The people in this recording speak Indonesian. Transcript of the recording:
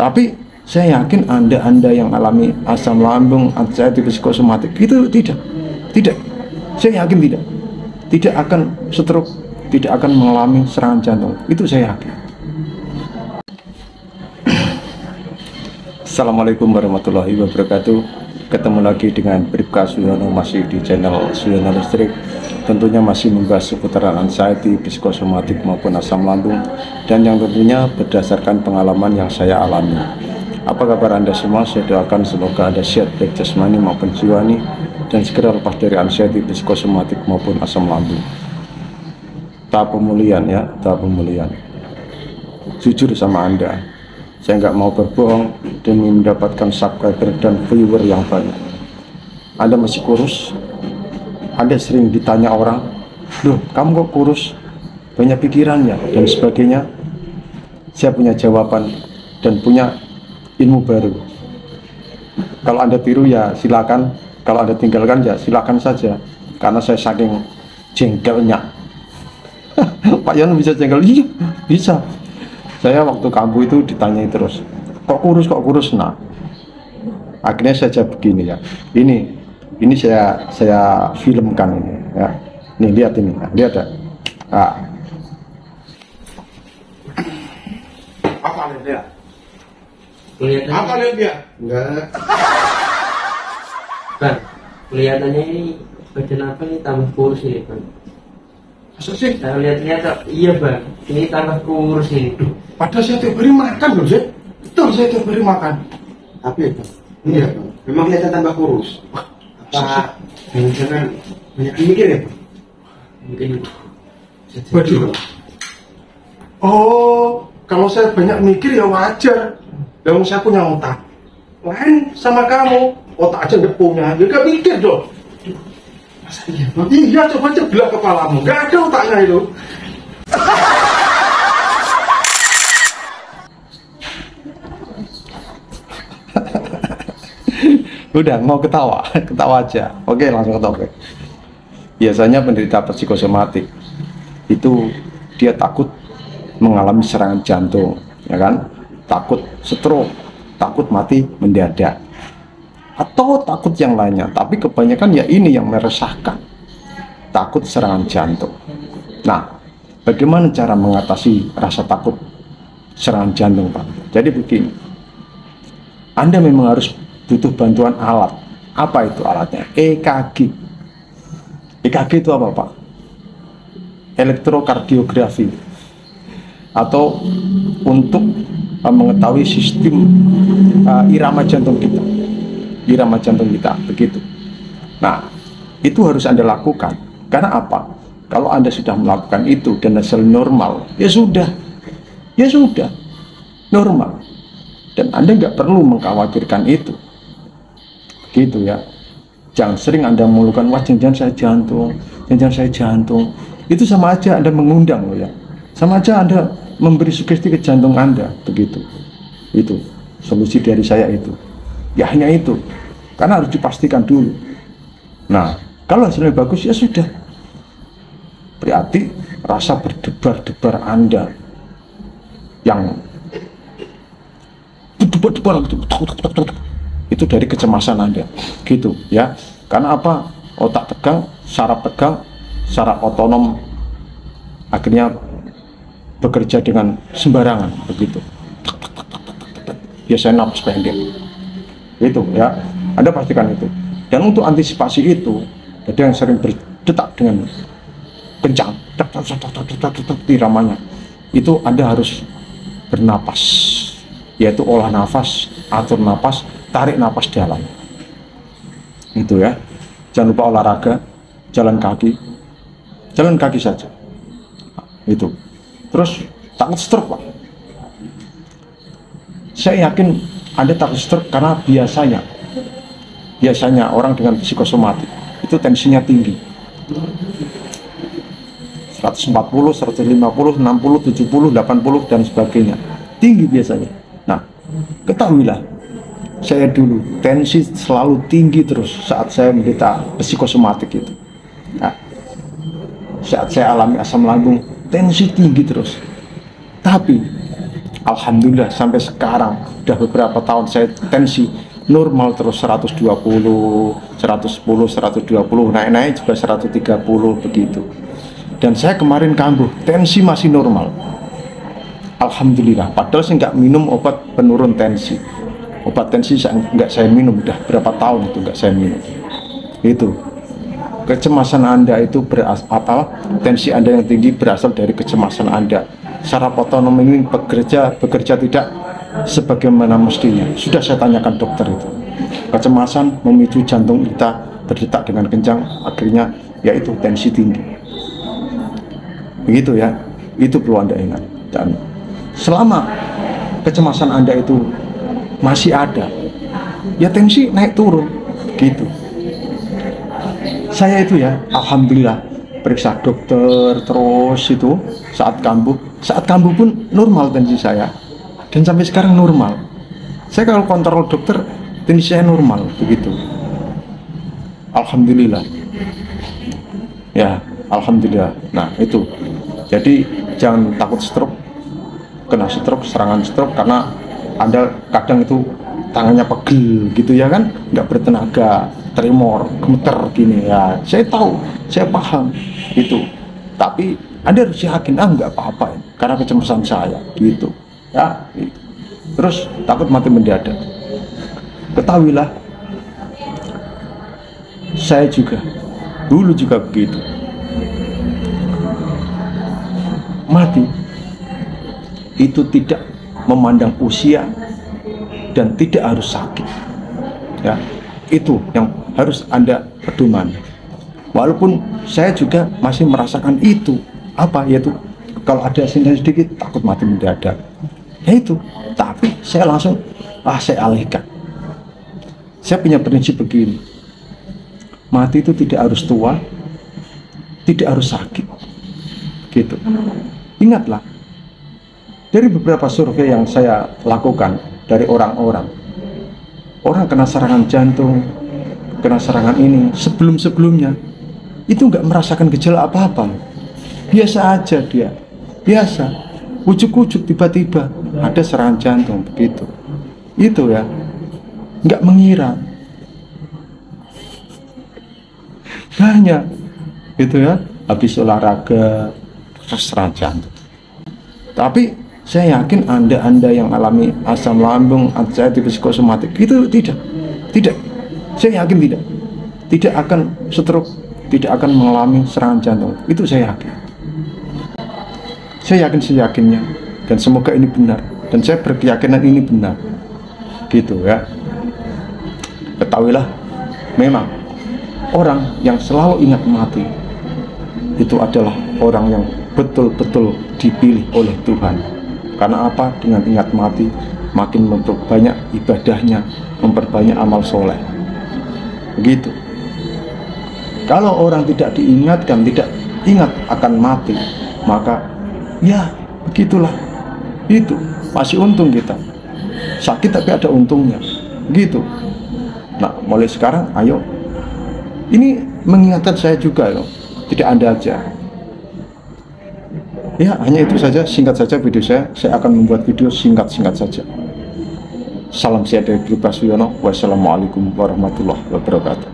Tapi saya yakin Anda yang alami asam lambung, anxiety psikosomatik itu tidak. Saya yakin tidak akan stroke, tidak akan mengalami serangan jantung. Itu saya yakin. Assalamualaikum warahmatullahi wabarakatuh. Ketemu lagi dengan Bribka Suyono, masih di channel Suyono Listrik. Tentunya masih membahas seputaran anxiety, psikosomatik maupun asam lambung, dan yang tentunya berdasarkan pengalaman yang saya alami. Apa kabar Anda semua? Saya doakan semoga Anda sehat baik jasmani maupun jiwani, dan segera lepas dari anxiety, psikosomatik maupun asam lambung. Tahap pemulihan ya, tahap pemulihan. Jujur sama Anda, saya nggak mau berbohong demi mendapatkan subscriber dan viewer yang banyak. Anda masih kurus? Anda sering ditanya orang, "Loh, kamu kok kurus? Banyak pikirannya," dan sebagainya. Saya punya jawaban dan punya ilmu baru. Kalau Anda tiru ya silakan, kalau Anda tinggalkan ya silakan saja. Karena saya saking jengkelnya. Pak Yon bisa jengkel? Iya, bisa. Saya waktu kambuh itu ditanyai terus, kok kurus? Nah, akhirnya saya jawab begini ya. Ini saya filmkan ini ya. Nih lihat ini, lihat ya. Nah. Apa lihat dia? Apa lihat dia? Enggak. Bang, kelihatannya ini badan apa nih tambah kurus ini, Bang? Masa sih? Saya lihat-lihat, iya Bang, ini tambah kurus ini. Padahal saya tiap hari makan loh, Zek. Betul, saya tiap hari makan. Tapi ya Bang, iya Bang, memang kelihatan tambah kurus. Apa jangan banyak mikir ya Bang? Mungkin Waduh. Oh, kalau saya banyak mikir ya wajar. Lalu saya punya otak. Lain sama kamu, otak aja nggak punya, ya nggak mikir dong. Masa iya Bang? Iya, coba ceblak kepalamu, nggak ada otaknya itu. Udah mau ketawa aja. Oke, langsung ke topik. Biasanya penderita psikosomatik itu dia takut mengalami serangan jantung, ya kan? Takut stroke, takut mati mendadak, atau takut yang lainnya. Tapi kebanyakan ya ini yang meresahkan, takut serangan jantung. Nah, bagaimana cara mengatasi rasa takut serangan jantung, Pak? Jadi begini, Anda memang harus butuh bantuan alat. Apa itu alatnya? EKG. EKG itu apa, Pak? Elektrokardiografi, atau untuk mengetahui sistem irama jantung kita, begitu. Nah, itu harus Anda lakukan. Karena apa? Kalau Anda sudah melakukan itu dan hasil normal, ya sudah normal, dan Anda nggak perlu mengkhawatirkan itu. Gitu ya. Jangan sering Anda mengeluhkan, wah jangan saya jantung. Itu sama aja Anda mengundang loh ya. Sama aja Anda memberi sugesti ke jantung Anda, begitu. Itu solusi dari saya itu. Ya hanya itu. Karena harus dipastikan dulu. Nah, kalau hasilnya bagus ya sudah. Berarti rasa berdebar-debar Anda yang berdebar itu dari kecemasan Anda, gitu ya. Karena apa? Otak tegang, saraf tegang, saraf otonom akhirnya bekerja dengan sembarangan, begitu. Biasanya napas pendek, itu ya. Anda pastikan itu. Dan untuk antisipasi itu, ada yang sering berdetak dengan kencang, iramanya, itu Anda harus bernapas, yaitu olah nafas, atur nafas, tarik nafas dalam. Itu ya. Jangan lupa olahraga, jalan kaki saja. Itu. Terus takut stroke, Pak. Saya yakin Anda takut stroke karena biasanya orang dengan psikosomatik itu tensinya tinggi. 140, 150, 60, 70, 80 dan sebagainya. Tinggi biasanya. Nah, ketahuilah, saya dulu tensi selalu tinggi terus saat saya menderita psikosomatik itu. Nah, saat saya alami asam lambung, tensi tinggi terus. Tapi Alhamdulillah sampai sekarang udah beberapa tahun saya tensi normal terus 120, 110, 120, naik-naik juga 130 begitu. Dan saya kemarin kambuh, tensi masih normal. Alhamdulillah, padahal saya nggak minum obat penurun tensi. Obat tensi nggak saya minum, udah berapa tahun itu nggak saya minum. Itu kecemasan Anda itu berasal, tensi Anda yang tinggi berasal dari kecemasan Anda. Saraf otonom ini bekerja tidak sebagaimana mestinya. Sudah saya tanyakan dokter itu. Kecemasan memicu jantung kita berdetak dengan kencang, akhirnya yaitu tensi tinggi. Begitu ya, itu perlu Anda ingat. Dan selama kecemasan Anda itu masih ada, ya tensi naik turun, gitu. Saya itu ya, alhamdulillah periksa dokter terus itu saat kambuh pun normal tensi saya, dan sampai sekarang normal. Saya kalau kontrol dokter tensi saya normal, begitu. Alhamdulillah. Ya, alhamdulillah. Nah itu, jadi jangan takut stroke, kena stroke, serangan stroke, karena Anda kadang itu tangannya pegel gitu ya kan, nggak bertenaga, tremor, gemeter gini ya. Saya tahu, saya paham itu. Tapi Anda harus yakin, nggak apa-apa karena kecemasan saya gitu ya. Gitu. Terus takut mati mendadak. Ketahuilah, saya juga dulu juga begitu. Mati itu tidak memandang usia dan tidak harus sakit ya, itu yang harus Anda pedoman. Walaupun saya juga masih merasakan itu, yaitu kalau ada sedikit takut mati mendadak ya itu, tapi saya langsung saya alihkan. Saya punya prinsip begini, mati itu tidak harus tua, tidak harus sakit gitu. Ingatlah, dari beberapa survei yang saya lakukan dari orang kena serangan jantung, kena serangan ini sebelumnya itu nggak merasakan gejala apa-apa, biasa aja dia, biasa, ujuk-ujuk tiba-tiba ada serangan jantung begitu, itu ya, nggak mengira, banyak gitu ya, habis olahraga terus serangan jantung. Tapi saya yakin Anda yang alami asam lambung, anxiety psikosomatik itu tidak. Saya yakin tidak akan stroke, tidak akan mengalami serangan jantung. Itu saya yakin. Saya yakin seyakinnya, dan semoga ini benar. Dan saya berkeyakinan ini benar. Gitu ya. Ketahuilah, memang orang yang selalu ingat mati itu adalah orang yang betul-betul dipilih oleh Tuhan. Karena apa? Dengan ingat mati, makin memperbanyak ibadahnya, memperbanyak amal soleh. Begitu. Kalau orang tidak diingatkan, tidak ingat akan mati, maka ya begitulah. Itu masih untung kita. Sakit tapi ada untungnya. Gitu. Nah, mulai sekarang ayo. Ini mengingatkan saya juga loh. Tidak Anda aja. Ya, hanya itu saja, singkat saja video saya. Saya akan membuat video singkat-singkat saja. Salam sehat dari Bribka Suyono. Wassalamualaikum warahmatullahi wabarakatuh.